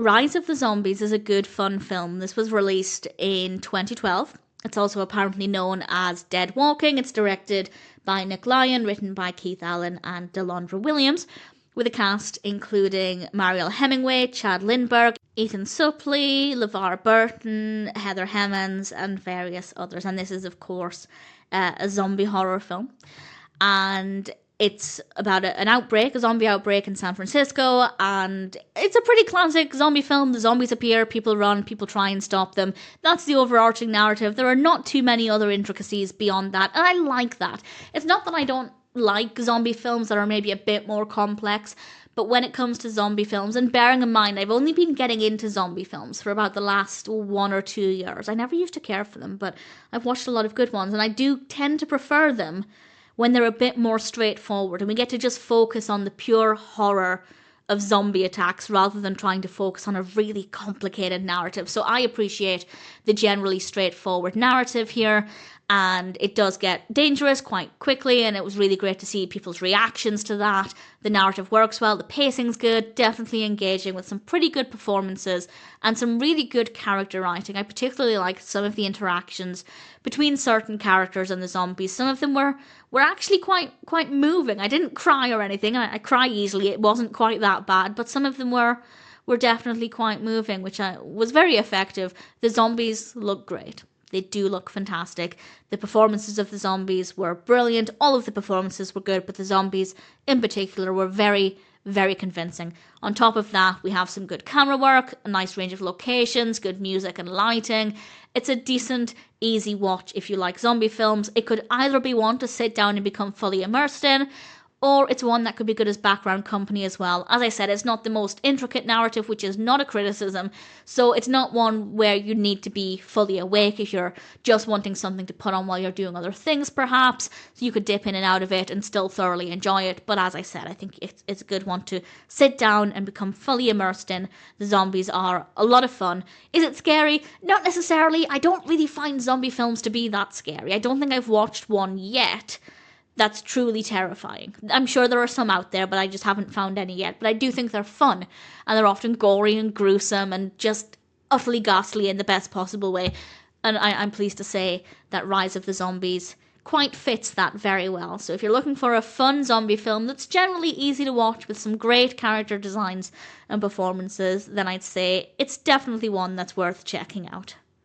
Rise of the Zombies is a good fun film. This was released in 2012. It's also apparently known as Dead Walking. It's directed by McLean, written by Keith Allen and Delondra Williams, with a cast including Mariel Hemingway, Chad Lindberg, Ethan Suplee, LeVar Burton, Heather Hemmens, and various others. And this is, of course, a zombie horror film. And it's about a zombie outbreak in San Francisco, and it's a pretty classic zombie film. The zombies appear, people run, people try and stop them. That's the overarching narrative. There are not too many other intricacies beyond that, and I like that. It's not that I don't like zombie films that are maybe a bit more complex, but when it comes to zombie films, and bearing in mind I've only been getting into zombie films for about the last 1 or 2 years. I never used to care for them, but I've watched a lot of good ones, and I do tend to prefer them when they're a bit more straightforward and we get to just focus on the pure horror of zombie attacks rather than trying to focus on a really complicated narrative. So I appreciate the generally straightforward narrative here, and it does get dangerous quite quickly, and it was really great to see people's reactions to that. The narrative works well, the pacing's good, definitely engaging with some pretty good performances and some really good character writing. I particularly liked some of the interactions between certain characters and the zombies. Some of them were actually quite moving. I didn't cry or anything. I cry easily. It wasn't quite that bad, but some of them were definitely quite moving, which was very effective. The zombies look great. They do look fantastic. The performances of the zombies were brilliant. All of the performances were good, but the zombies in particular were very, very convincing. On top of that, we have some good camera work, a nice range of locations, good music and lighting. It's a decent, easy watch if you like zombie films. It could either be one to sit down and become fully immersed in, or it's one that could be good as background company as well. As I said, it's not the most intricate narrative, which is not a criticism, so it's not one where you need to be fully awake if you're just wanting something to put on while you're doing other things, perhaps. So you could dip in and out of it and still thoroughly enjoy it. But as I said, I think it's a good one to sit down and become fully immersed in. The zombies are a lot of fun. Is it scary? Not necessarily. I don't really find zombie films to be that scary. I don't think I've watched one yet that's truly terrifying. I'm sure there are some out there, but I just haven't found any yet. But I do think they're fun, and they're often gory and gruesome and just utterly ghastly in the best possible way. And I'm pleased to say that Rise of the Zombies quite fits that very well. So if you're looking for a fun zombie film that's generally easy to watch with some great character designs and performances, then I'd say it's definitely one that's worth checking out.